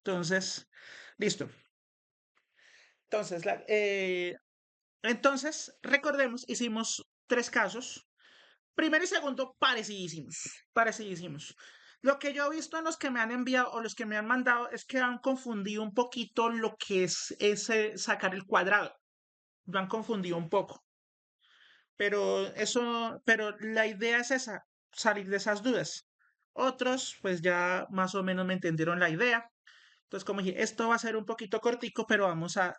Entonces, listo. Entonces, entonces, recordemos, hicimos tres casos. Primero y segundo, parecidísimos. Lo que yo he visto en los que me han enviado o los que me han mandado es que han confundido un poquito lo que es ese sacar el cuadrado. Lo han confundido un poco. Pero la idea es esa, salir de esas dudas. Otros, pues ya más o menos me entendieron la idea. Entonces, como dije, esto va a ser un poquito cortico, pero vamos a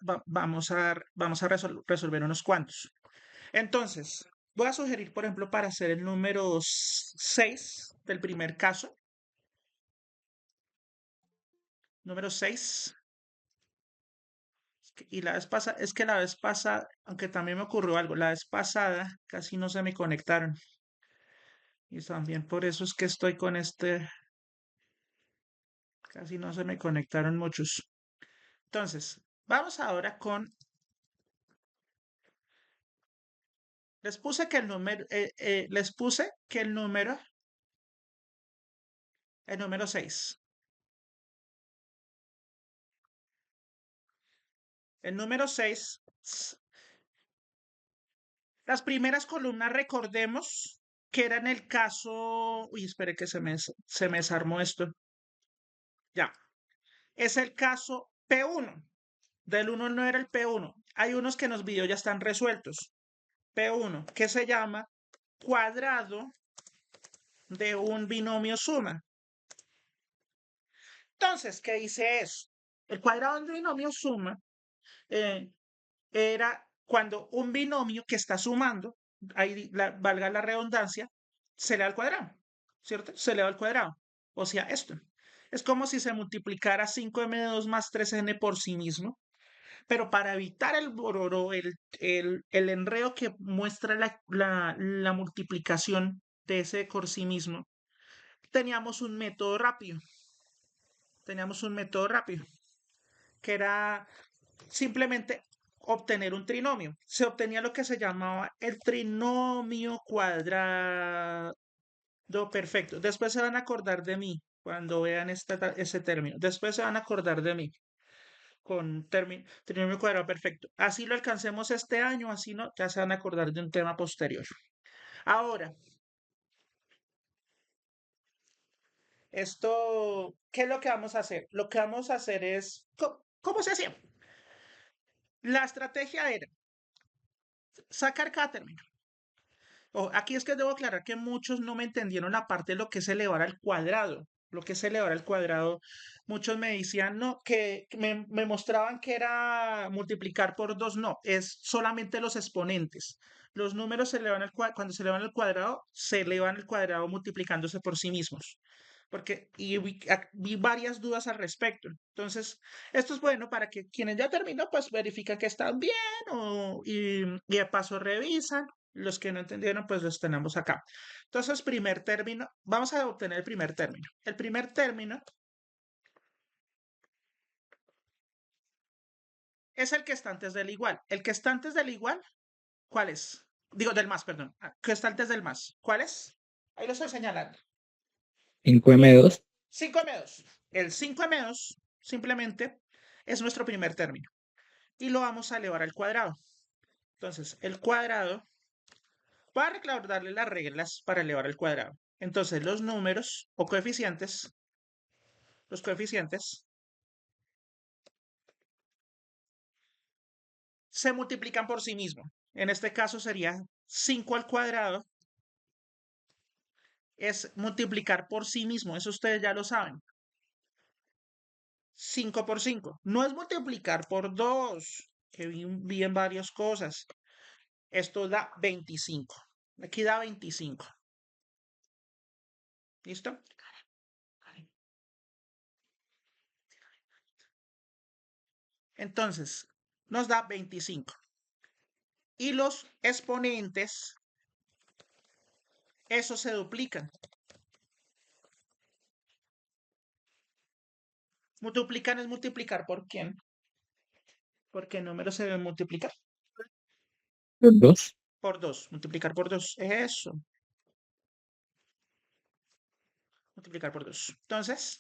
resolver unos cuantos. Entonces, voy a sugerir, por ejemplo, para hacer el número 6 del primer caso. Número 6. Y es que la vez pasada, aunque también me ocurrió algo, la vez pasada casi no se me conectaron. Y también por eso es que estoy con casi no se me conectaron muchos. Entonces, vamos ahora con, les puse que el número 6. El número 6, las primeras columnas recordemos que era en el caso, uy, espere que se me desarmó esto. Ya, es el caso P1. Del 1 no era el P1. Hay unos que en los videos ya están resueltos. P1, que se llama cuadrado de un binomio suma. Entonces, ¿qué dice eso? El cuadrado de un binomio suma eh, era cuando un binomio que está sumando, ahí valga la redundancia, se le da al cuadrado, ¿cierto? Se le da al cuadrado. O sea, esto. Es como si se multiplicara 5m2 más 3n por sí mismo, pero para evitar el bororo, el enredo que muestra la multiplicación de ese por sí mismo, teníamos un método rápido. Teníamos un método rápido, que era simplemente obtener un trinomio. Se obtenía lo que se llamaba el trinomio cuadrado perfecto. Después se van a acordar de mí cuando vean ese término. Después se van a acordar de mí con trinomio cuadrado perfecto. Así lo alcancemos este año, así no, ya se van a acordar de un tema posterior. Ahora, ¿qué es lo que vamos a hacer? Lo que vamos a hacer es, ¿cómo se hacía? La estrategia era sacar cada término. Aquí es que debo aclarar que muchos no me entendieron la parte de lo que es elevar al cuadrado. Lo que es elevar al cuadrado, muchos me decían, no, que me mostraban que era multiplicar por 2. No, es solamente los exponentes. Los números se elevan cuando se elevan al cuadrado, se elevan al cuadrado multiplicándose por sí mismos. Y vi varias dudas al respecto. Entonces, esto es bueno para que quienes ya terminó, pues verifican que están bien y de paso revisan. Los que no entendieron, pues los tenemos acá. Entonces, primer término, vamos a obtener el primer término. El primer término es el que está antes del igual. El que está antes del igual, ¿cuál es? Digo, del más, perdón. Que está antes del más. ¿Cuál es? Ahí lo estoy señalando. 5m2. 5m2. El 5m2 simplemente es nuestro primer término. Y lo vamos a elevar al cuadrado. Entonces, el cuadrado, voy a recordarle las reglas para elevar al cuadrado. Entonces, los números o coeficientes, los coeficientes se multiplican por sí mismos. En este caso sería 5 al cuadrado, es multiplicar por sí mismo, eso ustedes ya lo saben. 5 por 5. No es multiplicar por 2, que vi en varias cosas. Esto da 25. Aquí da 25. ¿Listo? Entonces, nos da 25. Y los exponentes, esos se duplican. Multiplican es multiplicar por quién. Porque el número se debe multiplicar. 2. Por 2. Multiplicar por 2. Eso. Multiplicar por 2. Entonces,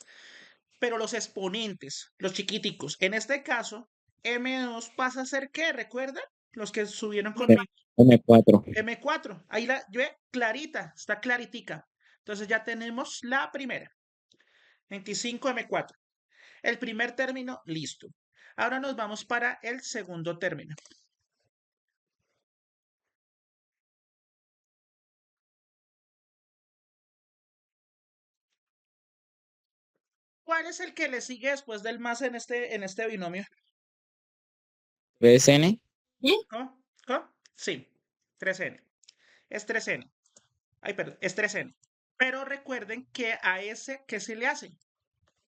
pero los exponentes, los chiquiticos. En este caso, M2 pasa a ser ¿qué? ¿Recuerdan? Los que subieron conmigo. M4. M4. Ahí la ve clarita, está claritica. Entonces ya tenemos la primera. 25M4. El primer término, listo. Ahora nos vamos para el segundo término. ¿Cuál es el que le sigue después del más en este binomio? BSN. ¿Cómo? ¿Cómo? Sí, 3n. Es 3n. Ay, perdón, es 3n. Pero recuerden que a ese, ¿qué se le hace?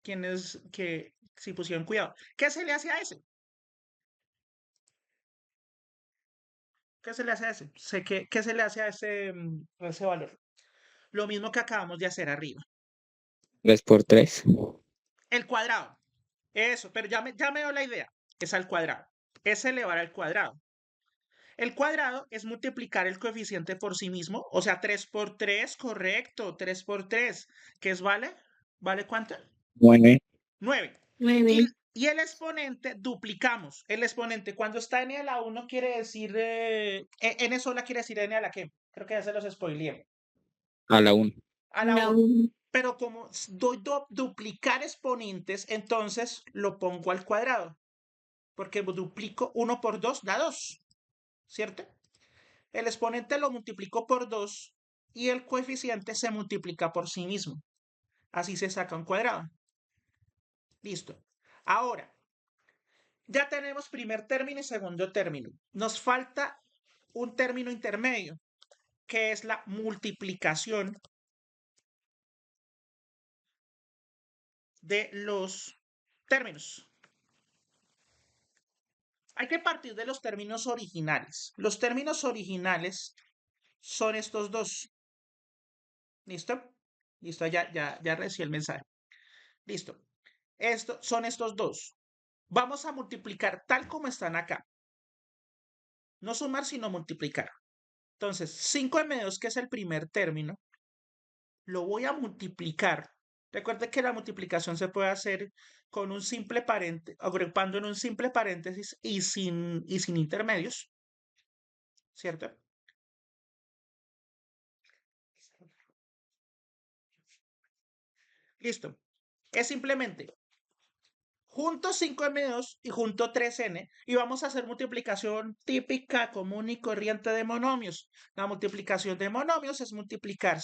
Quienes que si pusieron cuidado. ¿Qué se le hace a ese? ¿Qué se le hace a ese? ¿Qué se le hace a ese valor? Lo mismo que acabamos de hacer arriba. 3 por 3. El cuadrado. Eso, pero ya me dio la idea. Es al cuadrado. Es elevar al cuadrado. El cuadrado es multiplicar el coeficiente por sí mismo. O sea, 3 por 3, correcto. 3 por 3. ¿Qué es vale? ¿Vale cuánto? 9. 9. 9. Y el exponente duplicamos. El exponente cuando está n a la 1 quiere decir, n sola quiere decir n a la que. Creo que ya se los spoileé. A la 1. A la 1. Pero como doy duplicar exponentes, entonces lo pongo al cuadrado. Porque duplico 1 por 2 da 2. ¿Cierto? El exponente lo multiplico por 2 y el coeficiente se multiplica por sí mismo. Así se saca un cuadrado. Listo. Ahora, ya tenemos primer término y segundo término. Nos falta un término intermedio, que es la multiplicación de los términos. Hay que partir de los términos originales. Los términos originales son estos dos. ¿Listo? Listo, ya recibí el mensaje. Listo. Son estos dos. Vamos a multiplicar tal como están acá. No sumar, sino multiplicar. Entonces, 5m2, que es el primer término, lo voy a multiplicar. Recuerde que la multiplicación se puede hacer con un simple paréntesis, agrupando en un simple paréntesis y sin intermedios, ¿cierto? Listo. Es simplemente junto 5m2 y junto 3n y vamos a hacer multiplicación típica, común y corriente de monomios. La multiplicación de monomios es multiplicar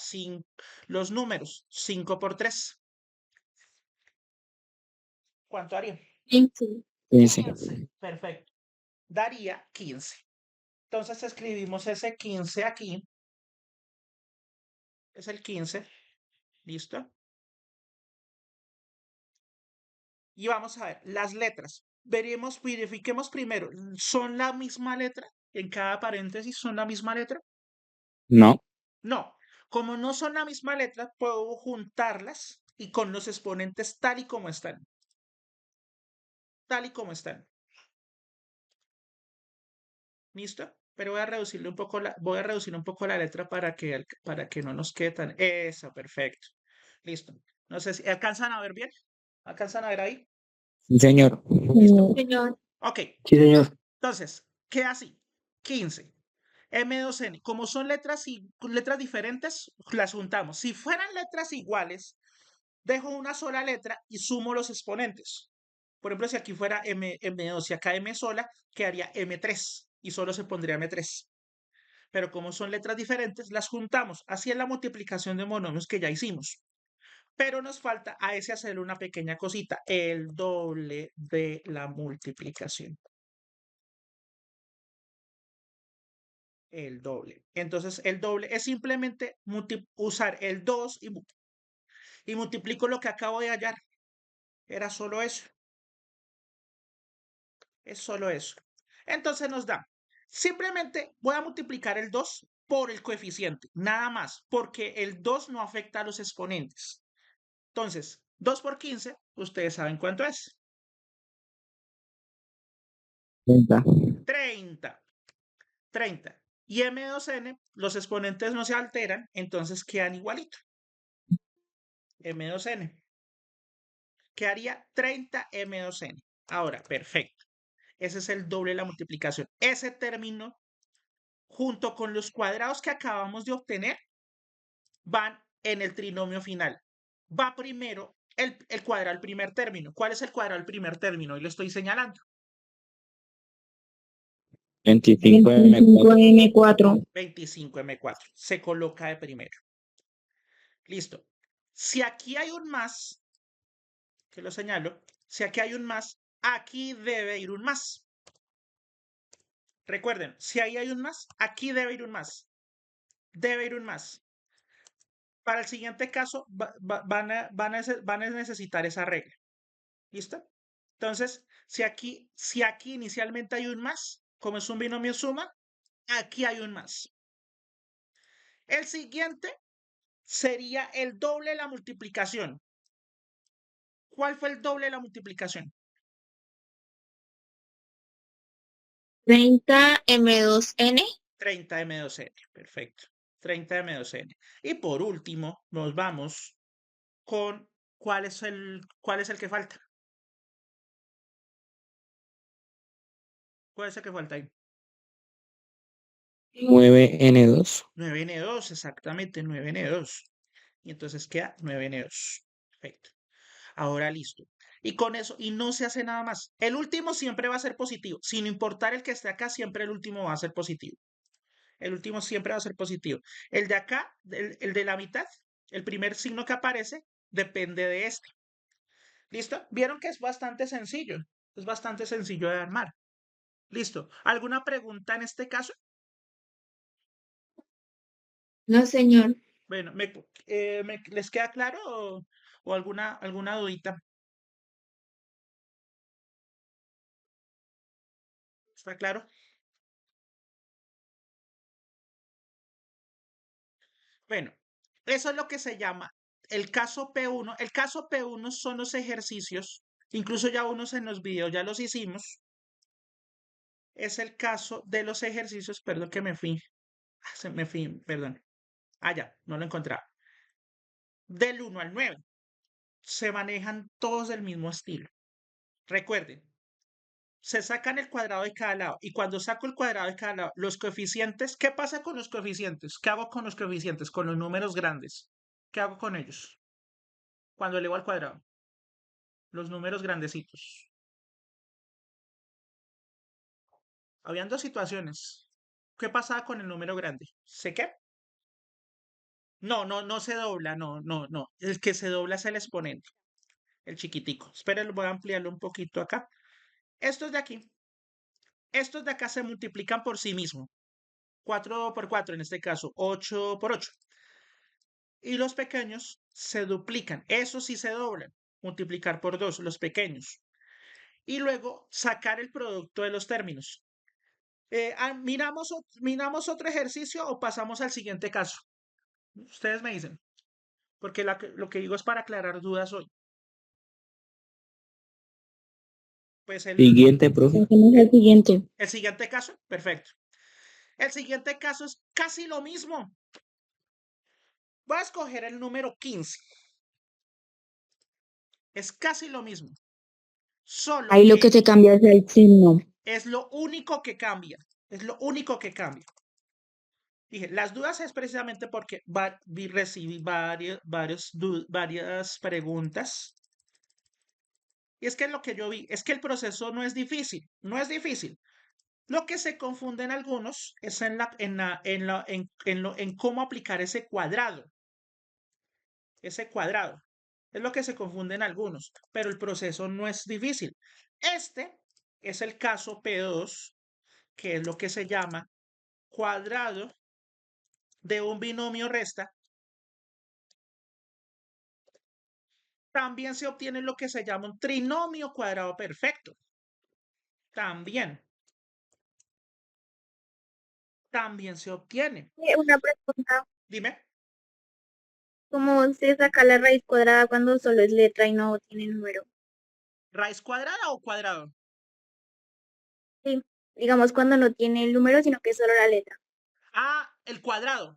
los números 5 por 3. ¿Cuánto haría? 15. 15. Perfecto. Daría 15. Entonces escribimos ese 15 aquí. Es el 15. ¿Listo? Y vamos a ver las letras. Verifiquemos primero. ¿Son la misma letra? En cada paréntesis son la misma letra. No. No. Como no son la misma letra, puedo juntarlas y con los exponentes tal y como están. Tal y como están. ¿Listo? Pero voy a reducirle un poco voy a reducir un poco la letra para que no nos quede tan. Eso, perfecto. Listo. No sé si alcanzan a ver bien. ¿Alcanzan a ver ahí? Sí, señor. Listo. Señor. Ok. Sí, señor. Entonces, queda así. 15. M2N. Como son letras diferentes, las juntamos. Si fueran letras iguales, dejo una sola letra y sumo los exponentes. Por ejemplo, si aquí fuera M2 y acá M sola, quedaría M3 y solo se pondría M3. Pero como son letras diferentes, las juntamos. Así es la multiplicación de monomios que ya hicimos. Pero nos falta a ese hacer una pequeña cosita, el doble de la multiplicación. El doble. Entonces, el doble es simplemente usar el 2 y multiplico lo que acabo de hallar. Era solo eso. Es solo eso. Entonces nos da. Simplemente voy a multiplicar el 2 por el coeficiente. Nada más. Porque el 2 no afecta a los exponentes. Entonces, 2 por 15, ustedes saben cuánto es. 30. 30. 30. Y M2N, los exponentes no se alteran, entonces quedan igualito. M2N. Quedaría 30m2n. Ahora, perfecto. Ese es el doble de la multiplicación. Ese término, junto con los cuadrados que acabamos de obtener, van en el trinomio final. Va primero el cuadrado del primer término. ¿Cuál es el cuadrado del primer término? Y lo estoy señalando. 25M4. 25m4. Se coloca de primero. Listo. Si aquí hay un más, que lo señalo, si aquí hay un más, aquí debe ir un más. Recuerden, si ahí hay un más, aquí debe ir un más. Debe ir un más. Para el siguiente caso, van a necesitar esa regla. ¿Listo? Entonces, si aquí inicialmente hay un más, como es un binomio suma, aquí hay un más. El siguiente sería el doble de la multiplicación. ¿Cuál fue el doble de la multiplicación? 30M2n. 30m2n. Perfecto. 30m2n. Y por último, nos vamos con cuál es el que falta. ¿Cuál es el que falta ahí? 9N2. 9n2, exactamente, 9n2. Y entonces queda 9n2. Perfecto. Ahora listo. Y con eso, y no se hace nada más. El último siempre va a ser positivo. Sin importar el que esté acá, siempre el último va a ser positivo. El último siempre va a ser positivo. El de acá, el de la mitad, el primer signo que aparece, depende de este. ¿Listo? Vieron que es bastante sencillo. Es bastante sencillo de armar. Listo. ¿Alguna pregunta en este caso? No, señor. Bueno, ¿les queda claro o alguna dudita? ¿Está claro? Bueno, eso es lo que se llama el caso P1. El caso P1 son los ejercicios, incluso ya unos en los videos ya los hicimos. Es el caso de los ejercicios, perdón que me fui, me fui, perdón. Ah, ya, no lo encontraba. Del 1 al 9 se manejan todos del mismo estilo. Recuerden, se sacan el cuadrado de cada lado y cuando saco el cuadrado de cada lado, los coeficientes, ¿qué pasa con los coeficientes? ¿Qué hago con los coeficientes? Con los números grandes. ¿Qué hago con ellos? Cuando elevo al cuadrado. Los números grandecitos. Habían dos situaciones. ¿Qué pasaba con el número grande? ¿Sé qué? No se dobla, no. El que se dobla es el exponente, el chiquitico. Esperen, voy a ampliarlo un poquito acá. Estos de aquí, estos de acá se multiplican por sí mismos. 4 por 4 en este caso, 8 por 8. Y los pequeños se duplican. Eso sí se doblan. Multiplicar por 2, los pequeños. Y luego sacar el producto de los términos. ¿Miramos otro ejercicio o pasamos al siguiente caso? Ustedes me dicen, porque lo que digo es para aclarar dudas hoy. Pues Siguiente, profe. Hacemos el siguiente. el siguiente caso, perfecto. El siguiente caso es casi lo mismo. Voy a escoger el número 15. Es casi lo mismo. Solo Ahí lo que que se cambia es el signo. es lo único que cambia. Es lo único que cambia. Dije, las dudas es precisamente porque recibí varias preguntas. Y es que lo que yo vi es que el proceso no es difícil. No es difícil. Lo que se confunden algunos es en cómo aplicar ese cuadrado. Ese cuadrado. Es lo que se confunden algunos, pero el proceso no es difícil. Este es el caso P2, que es lo que se llama cuadrado de un binomio resta. También se obtiene lo que se llama un trinomio cuadrado perfecto. También se obtiene. Una pregunta, Dime, ¿cómo se saca la raíz cuadrada cuando solo es letra y no tiene número? ¿raíz cuadrada o cuadrado? Sí, digamos cuando no tiene el número, sino que es solo la letra. Ah, el cuadrado.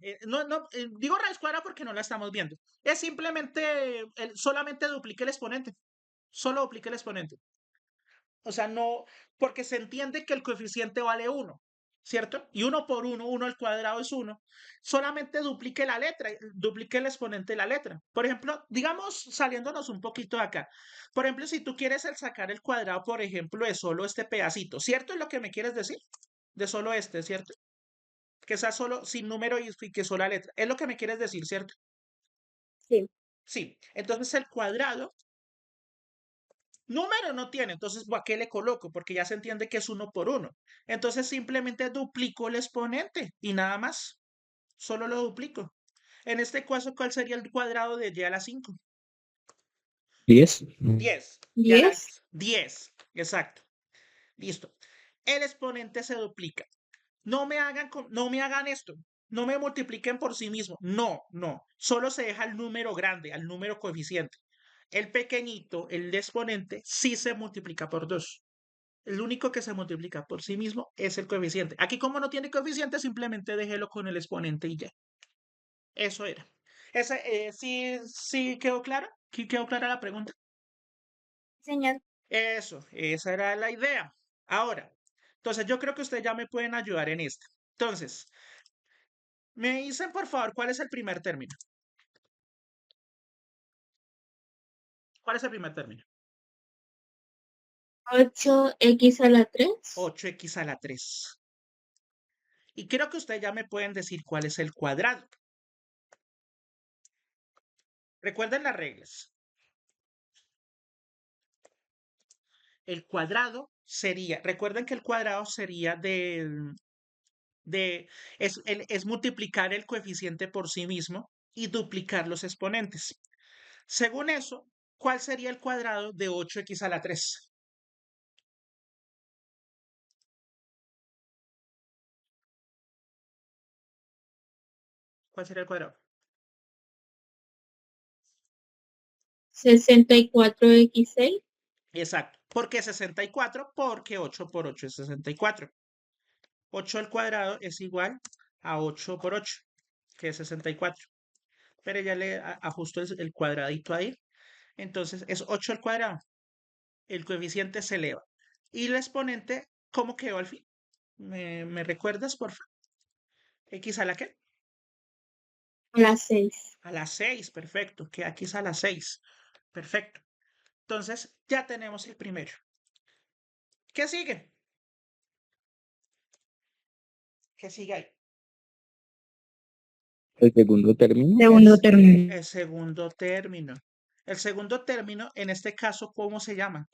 Digo raíz cuadrada porque no la estamos viendo. Es simplemente, solamente duplique el exponente. Solo duplique el exponente. O sea, no, porque se entiende que el coeficiente vale 1, ¿cierto? Y 1 por 1, 1 al cuadrado es 1. Solamente duplique la letra, duplique el exponente de la letra. Por ejemplo, digamos, saliéndonos un poquito de acá. Por ejemplo, si tú quieres sacar el cuadrado, por ejemplo, de solo este pedacito, ¿cierto? Es lo que me quieres decir. De solo este, ¿cierto? Que sea solo sin número y que sola letra. Es lo que me quieres decir, ¿cierto? Sí. Sí. Entonces el cuadrado número no tiene, entonces ¿a qué le coloco? Porque ya se entiende que es 1 por 1. Entonces simplemente duplico el exponente y nada más. Solo lo duplico. En este caso, ¿cuál sería el cuadrado de y a la 5? 10. 10. Y a la 10. 10. Exacto. Listo. El exponente se duplica. No me hagan esto. No me multipliquen por sí mismo. No, no. Solo se deja el número grande, al número coeficiente. El pequeñito, el exponente, sí se multiplica por 2. El único que se multiplica por sí mismo es el coeficiente. Aquí como no tiene coeficiente, simplemente déjelo con el exponente y ya. Eso era. ¿Sí quedó claro? ¿Sí quedó clara la pregunta? Señor. Eso, esa era la idea. Ahora, entonces yo creo que ustedes ya me pueden ayudar en esta. Entonces, me dicen por favor cuál es el primer término. ¿Cuál es el primer término? 8x a la 3. 8x a la 3. Y creo que ustedes ya me pueden decir cuál es el cuadrado. Recuerden las reglas. El cuadrado sería, recuerden que el cuadrado sería es multiplicar el coeficiente por sí mismo y duplicar los exponentes. Según eso, ¿cuál sería el cuadrado de 8x a la 3? ¿Cuál sería el cuadrado? 64x6. Exacto. ¿Por qué 64? Porque 8 por 8 es 64. 8 al cuadrado es igual a 8 por 8, que es 64. Pero ya le ajusto el cuadradito ahí. Entonces es 8 al cuadrado. El coeficiente se eleva. Y el exponente, ¿cómo quedó al fin? ¿Me recuerdas, por favor? ¿X a la qué? A la 6. A la 6, perfecto. Que X a la 6. Perfecto. Entonces, ya tenemos el primero. ¿Qué sigue? ¿Qué sigue ahí? El segundo término. Segundo término. El segundo término. El segundo término, en este caso, ¿cómo se llama?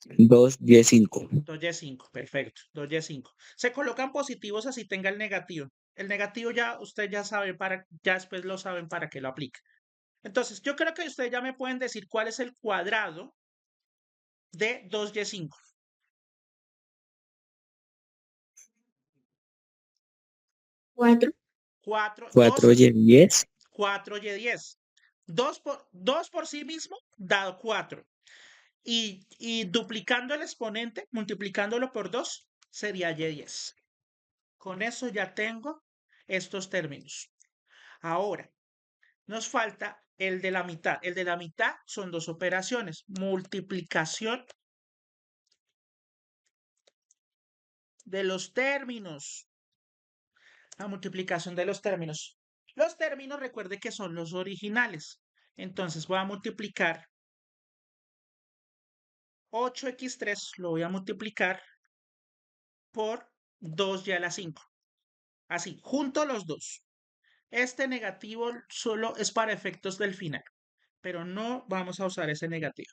2y5. 2y5, perfecto. 2y5. Se colocan positivos así tenga el negativo. El negativo ya, usted ya sabe ya después lo saben para qué lo aplica. Entonces, yo creo que ustedes ya me pueden decir cuál es el cuadrado de 2y5. 4. 4, 4y10. 4y10. 2 por sí mismo, dado 4. Y duplicando el exponente, multiplicándolo por 2, sería y10. Con eso ya tengo estos términos. Ahora, nos falta el de la mitad. El de la mitad son dos operaciones. Multiplicación de los términos. La multiplicación de los términos. Los términos, recuerde que son los originales. Entonces voy a multiplicar 8x3, lo voy a multiplicar por 2y a la 5. Así, junto los dos. Este negativo solo es para efectos del final, pero no vamos a usar ese negativo.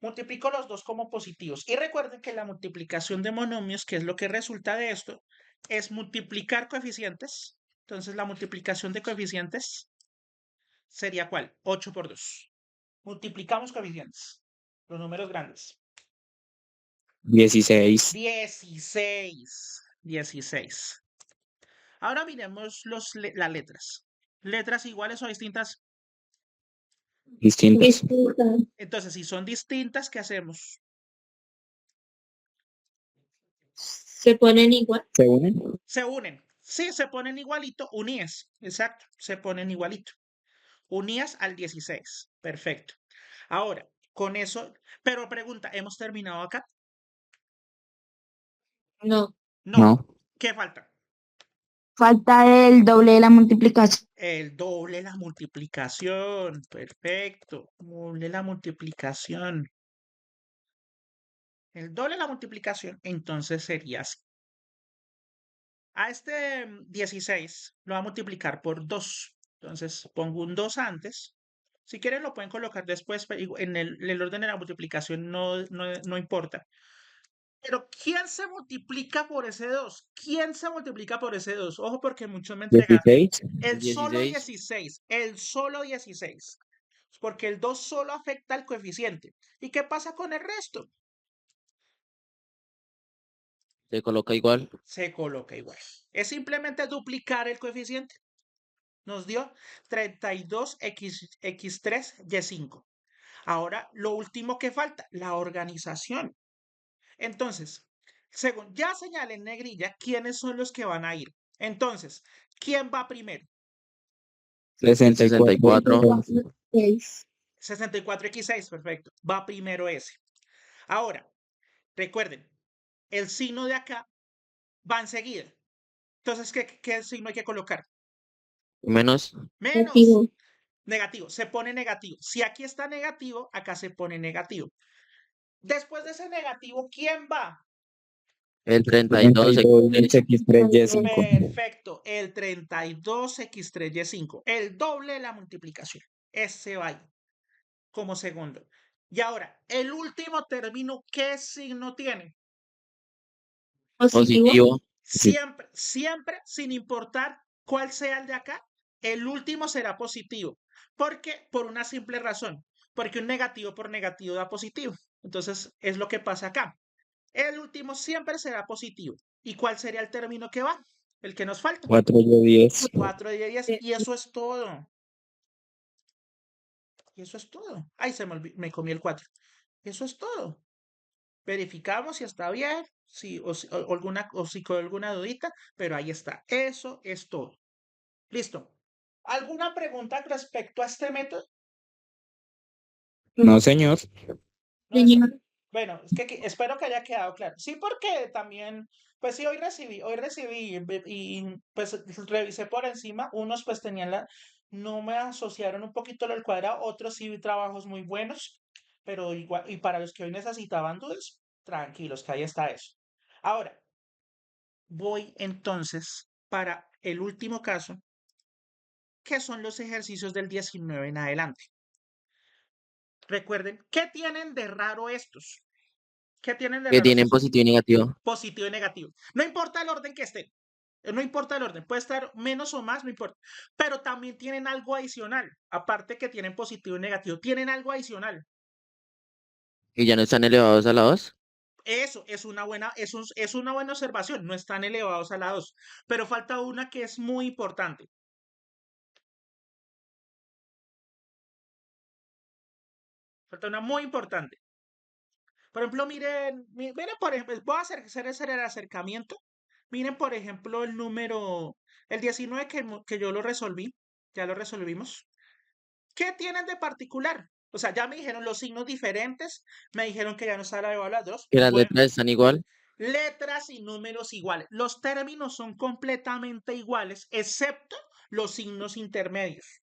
Multiplico los dos como positivos. Y recuerden que la multiplicación de monomios, que es lo que resulta de esto, es multiplicar coeficientes. Entonces la multiplicación de coeficientes sería ¿cuál? 8 por 2. Multiplicamos coeficientes, los números grandes. 16. 16. Ahora miremos las letras. ¿Letras iguales o distintas? Distintas. Entonces, si son distintas, ¿qué hacemos? Se ponen igual. ¿Se unen? Se unen. Sí, se ponen igualito, uníes. Exacto, se ponen igualito. Unías al 16. Perfecto. Ahora, con eso, pero pregunta, ¿hemos terminado acá? No. No. No. ¿Qué falta? Falta el doble de la multiplicación. El doble de la multiplicación. Perfecto. Doble de la multiplicación. El doble de la multiplicación, entonces sería así. A este 16 lo va a multiplicar por 2. Entonces pongo un 2 antes. Si quieren lo pueden colocar después, pero en el orden de la multiplicación no importa. Pero ¿quién se multiplica por ese 2? ¿Quién se multiplica por ese 2? Ojo porque muchos me entregan 16. el solo 16. 16, el solo 16. Porque el 2 solo afecta al coeficiente. ¿Y qué pasa con el resto? Se coloca igual. Se coloca igual. Es simplemente duplicar el coeficiente. Nos dio 32x3y5. Ahora, lo último que falta, la organización. Entonces, según ya señalé en negrilla quiénes son los que van a ir. Entonces, ¿quién va primero? 64. 64x6, perfecto. Va primero ese. Ahora, recuerden, el signo de acá va enseguida. Entonces, ¿qué signo hay que colocar? Menos. Menos. Negativo. Se pone negativo. Si aquí está negativo, acá se pone negativo. Después de ese negativo, ¿quién va? El 32. 32x3y5. Perfecto. El 32x3y5. El doble de la multiplicación. Ese va ahí como segundo. Y ahora, el último término, ¿qué signo tiene? Positivo. Siempre, siempre, sin importar cuál sea el de acá, el último será positivo. ¿Por qué? Por una simple razón. Porque un negativo por negativo da positivo. Entonces, es lo que pasa acá. El último siempre será positivo. ¿Y cuál sería el término que va? El que nos falta. 4y10. 4 de 10. Y eso es todo. Y eso es todo. Ay, me comí el 4. Eso es todo. Verificamos si está bien, si con alguna dudita, pero ahí está. Eso es todo. Listo. ¿Alguna pregunta respecto a este método? No, señor. No, bueno, es que espero que haya quedado claro. Sí, porque también, pues sí, hoy recibí y pues revisé por encima. Unos pues no me asociaron un poquito lo del cuadrado, otros sí vi trabajos muy buenos, pero igual, y para los que hoy necesitaban dudas, tranquilos, que ahí está eso. Ahora, voy entonces para el último caso, que son los ejercicios del 19 en adelante. Recuerden, ¿qué tienen de raro estos? ¿Qué tienen de Que raro tienen estos? positivo y negativo. Positivo y negativo. No importa el orden que estén. No importa el orden. Puede estar menos o más, no importa. Pero también tienen algo adicional. Aparte que tienen positivo y negativo, tienen algo adicional. Que ya no están elevados a la 2. Eso es una buena observación. No están elevados a la 2. Pero falta una que es muy importante. Falta una muy importante. Por ejemplo, miren, por ejemplo, voy a hacer el acercamiento. Miren, por ejemplo, el 19 que yo lo resolví, ya lo resolvimos. ¿Qué tienen de particular? O sea, ya me dijeron los signos diferentes, me dijeron que ya no está la de las dos. Que las Bueno, letras están igual. letras y números iguales. Los términos son completamente iguales, excepto los signos intermedios.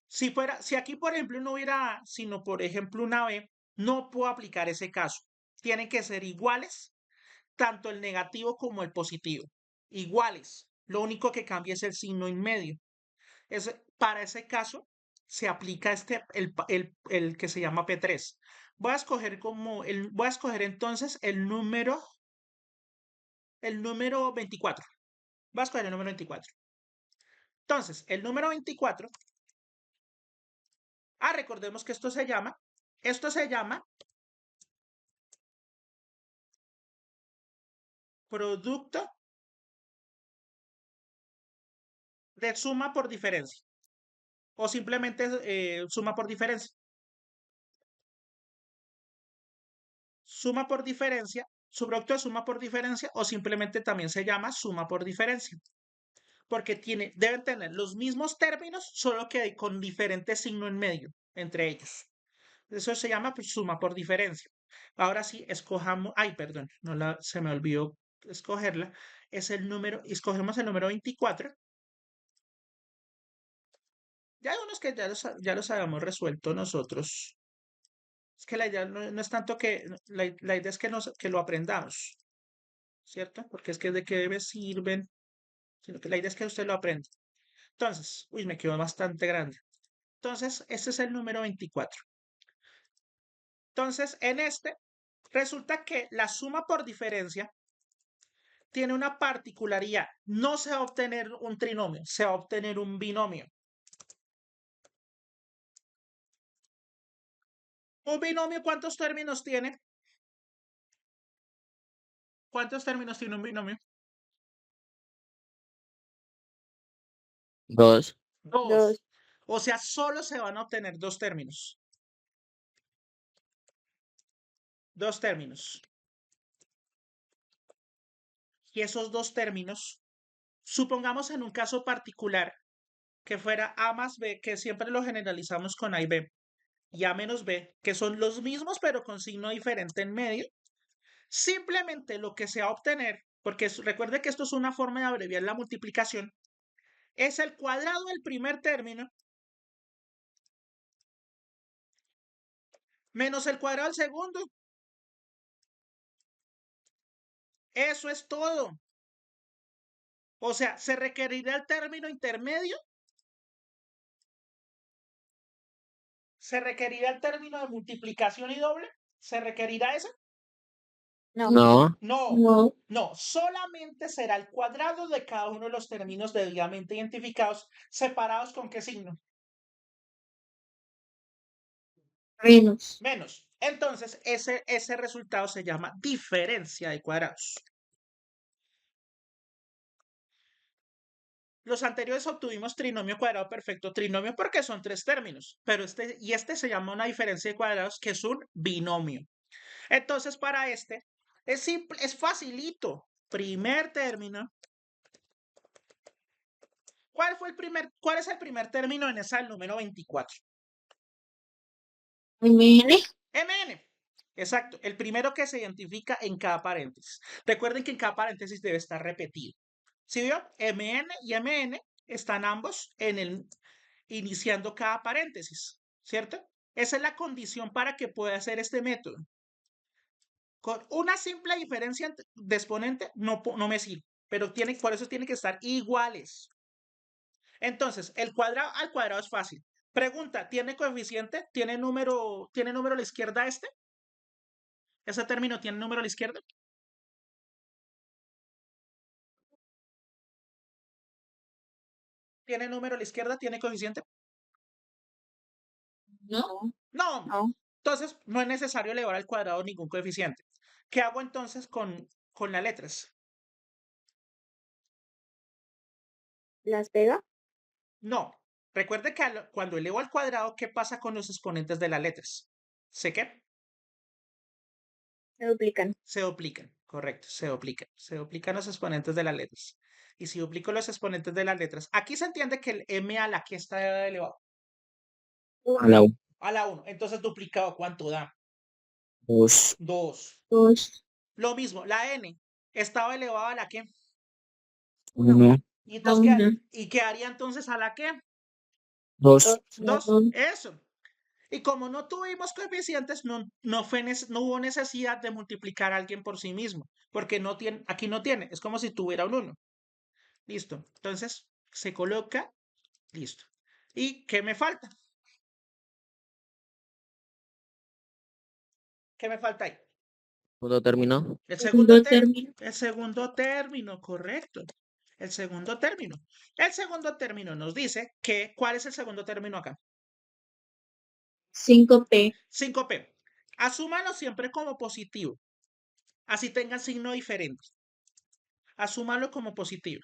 Si aquí, por ejemplo, no hubiera, sino por ejemplo, una B, no puedo aplicar ese caso. Tienen que ser iguales, tanto el negativo como el positivo. Iguales. Lo único que cambia es el signo en medio. Para ese caso, se aplica el que se llama P3. Voy a escoger entonces el número 24. Voy a escoger el número 24. Entonces, el número 24. Recordemos que esto se llama producto de suma por diferencia. O simplemente suma por diferencia. Suma por diferencia, su producto de suma por diferencia, o simplemente también se llama suma por diferencia. porque deben tener los mismos términos, solo que con diferente signo en medio entre ellos. Eso se llama pues, suma por diferencia. Ahora sí, escojamos, ay, perdón, se me olvidó escogerla. Escogemos el número 24. Ya hay unos que ya los habíamos resuelto nosotros. Es que la idea no es tanto que, la idea es que lo aprendamos, ¿cierto? Porque es que de qué sirven, sino que la idea es que usted lo aprenda. Entonces, uy, me quedó bastante grande. Entonces, este es el número 24. Entonces, en este, resulta que la suma por diferencia tiene una particularidad. No se va a obtener un trinomio, se va a obtener un binomio. ¿Un binomio cuántos términos tiene? ¿Cuántos términos tiene un binomio? 2. Dos. O sea, solo se van a obtener dos términos. Dos términos. Y esos dos términos, supongamos en un caso particular que fuera A más B, que siempre lo generalizamos con A y B, y A menos B, que son los mismos pero con signo diferente en medio, simplemente lo que se va a obtener, porque recuerde que esto es una forma de abreviar la multiplicación, es el cuadrado del primer término menos el cuadrado del segundo. Eso es todo. O sea, se requerirá el término intermedio. ¿Se requerirá el término de multiplicación y doble? ¿Se requerirá ese? No. No. No, no, solamente será el cuadrado de cada uno de los términos debidamente identificados, separados con qué signo. Menos. Menos. Entonces, ese resultado se llama diferencia de cuadrados. Los anteriores obtuvimos trinomio cuadrado perfecto, trinomio porque son tres términos, pero este se llama una diferencia de cuadrados que es un binomio. Entonces, para este, es simple, es facilito. Primer término. ¿Cuál es el primer término en esa del número 24? MN. MN. Exacto, el primero que se identifica en cada paréntesis. Recuerden que en cada paréntesis debe estar repetido. ¿Sí vio? MN y MN están ambos iniciando cada paréntesis, ¿cierto? Esa es la condición para que pueda hacer este método. Con una simple diferencia de exponente no me sirve, pero por eso tiene que estar iguales. Entonces, el cuadrado al cuadrado es fácil. Pregunta, ¿tiene coeficiente? ¿Tiene número a la izquierda este? ¿Ese término tiene número a la izquierda? ¿Tiene número a la izquierda? ¿Tiene coeficiente? No. No. No. Entonces, no es necesario elevar al cuadrado ningún coeficiente. ¿Qué hago entonces con las letras? ¿Las pega? No. Recuerde que cuando elevo al cuadrado, ¿qué pasa con los exponentes de las letras? ¿Sé qué? Se duplican. Se duplican, correcto, se duplican. Se duplican los exponentes de las letras. Y si duplico los exponentes de las letras, aquí se entiende que el m a la que está elevado. A la U. A la 1. Entonces duplicado, ¿cuánto da? 2. 2. 2. Lo mismo, la n estaba elevada a la que. 1. ¿Y A entonces una. ¿y qué haría entonces a la que? 2. 2. Eso. Y como no tuvimos coeficientes, no hubo necesidad de multiplicar a alguien por sí mismo, porque aquí no tiene, es como si tuviera un 1. Listo. Entonces se coloca, listo. ¿Y qué me falta? ¿Qué me falta ahí? Segundo término. El Segundo segundo término. El segundo término, correcto. El segundo término. El segundo término nos dice que, ¿cuál es el segundo término acá? 5P. 5P. Asúmalo siempre como positivo. Así tengan signo diferente. Asúmalo como positivo.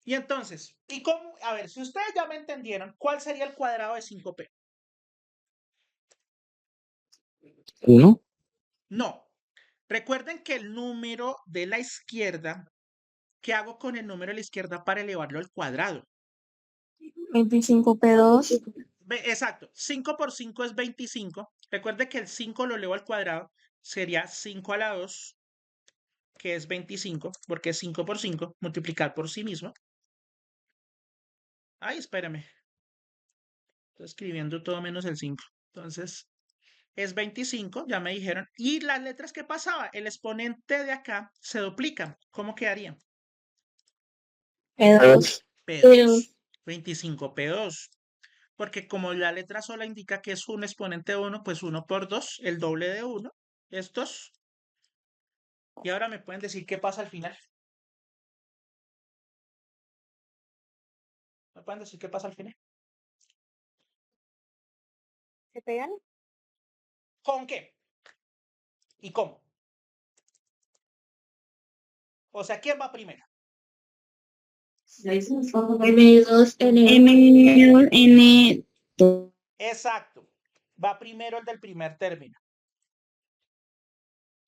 Y entonces, ¿y cómo? A ver, si ustedes ya me entendieron, ¿cuál sería el cuadrado de 5P? 1. No. Recuerden que el número de la izquierda, ¿Qué hago con el número de la izquierda para elevarlo al cuadrado? 25P2. Exacto, 5 por 5 es 25. Recuerde que el 5 lo elevo al cuadrado, sería 5 a la 2, que es 25, porque es 5 por 5, multiplicar por sí mismo. Ay, espérame. Estoy escribiendo todo menos el 5. Entonces, es 25, ya me dijeron. Y las letras que pasaba, el exponente de acá se duplica. ¿Cómo quedaría? P2. P2. 25P2. Porque como la letra sola indica que es un exponente de 1, pues 1 por 2, el doble de 1, es 2. Y ahora me pueden decir qué pasa al final. ¿Me pueden decir qué pasa al final? ¿Se pegan? ¿Con qué? ¿Y cómo? O sea, ¿quién va primero? M2, N. Exacto. Va primero el del primer término.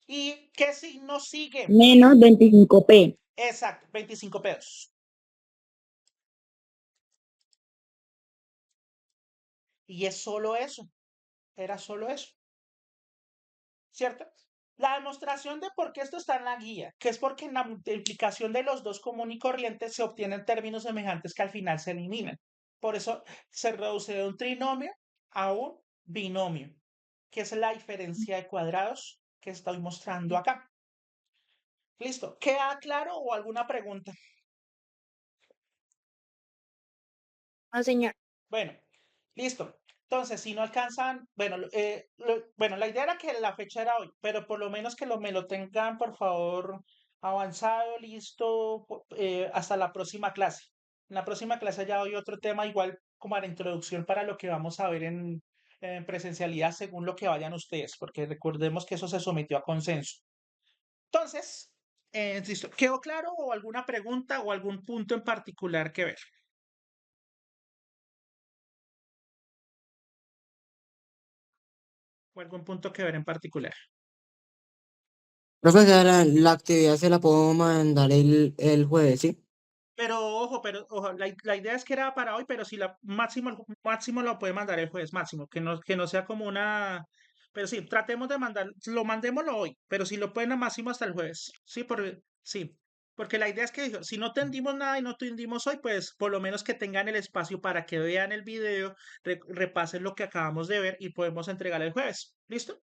¿Y qué signo sigue? Menos 25P. Exacto, 25 pesos. Y es solo eso. Era solo eso. ¿Cierto? La demostración de por qué esto está en la guía, que es porque en la multiplicación de los dos común y corriente se obtienen términos semejantes que al final se eliminan. Por eso se reduce de un trinomio a un binomio, que es la diferencia de cuadrados que estoy mostrando acá. ¿Listo? ¿Queda claro o alguna pregunta? No, señor. Bueno, listo. Entonces, si no alcanzan, bueno, la idea era que la fecha era hoy, pero por lo menos que me lo tengan, por favor, avanzado, listo, hasta la próxima clase. En la próxima clase ya doy otro tema igual como a la introducción para lo que vamos a ver en presencialidad según lo que vayan ustedes, porque recordemos que eso se sometió a consenso. Entonces, listo. ¿Quedó claro o alguna pregunta o algún punto en particular que ver? ¿O algún punto que ver en particular? Profesor, la actividad se la puedo mandar el jueves, ¿sí? Pero ojo, la idea es que era para hoy, pero si la máximo lo puede mandar el jueves máximo, que no sea como una, pero sí, tratemos de mandémoslo hoy, pero si lo pueden a máximo hasta el jueves, sí, porque la idea es que dijo, si no tendimos nada y no tendimos hoy, pues por lo menos que tengan el espacio para que vean el video, repasen lo que acabamos de ver y podemos entregar el jueves. ¿Listo?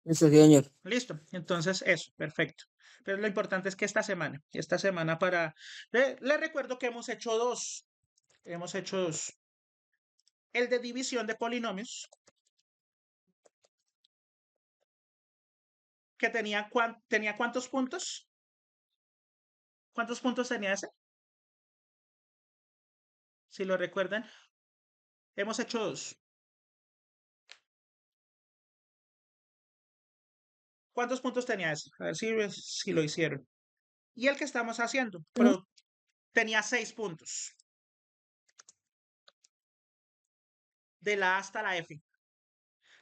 Eso, sí, señor. Listo, entonces eso, perfecto. Pero lo importante es que esta semana le recuerdo que hemos hecho dos. Hemos hecho dos. El de división de polinomios, que tenía ¿cuántos puntos? ¿Cuántos puntos tenía ese? Si lo recuerdan. Hemos hecho dos. ¿Cuántos puntos tenía ese? A ver si lo hicieron. Y el que estamos haciendo, pero tenía 6 puntos. De la A hasta la F.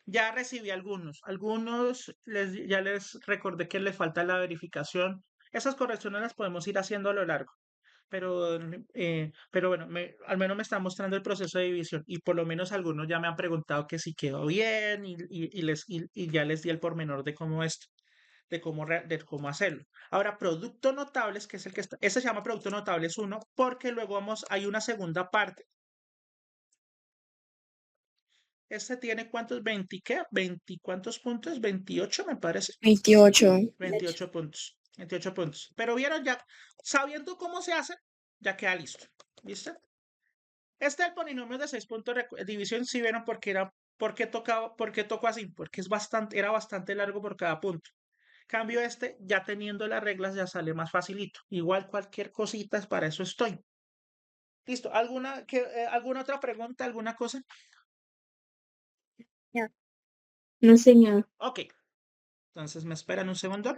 Ya recibí algunos. Ya les recordé que les falta la verificación. Esas correcciones las podemos ir haciendo a lo largo. Pero bueno, al menos me está mostrando el proceso de división y por lo menos algunos ya me han preguntado que si quedó bien y ya les di el pormenor de cómo esto, de cómo hacerlo. Ahora, producto notables, que es el que está, ese se llama producto notables 1 porque luego hay una segunda parte. Este tiene ¿cuántos? ¿Qué? ¿Cuántos puntos? 28 me parece. 28. 28 puntos. 28 puntos. Pero vieron ya, sabiendo cómo se hace, ya queda listo. ¿Viste? Este del polinomio de 6 puntos de división, si vieron por qué tocó así, porque era bastante largo por cada punto. Cambio este, ya teniendo las reglas, ya sale más facilito. Igual cualquier cosita, para eso estoy. Listo. ¿Alguna otra pregunta? ¿Alguna cosa? No, señor. Ok. Entonces me esperan un segundo.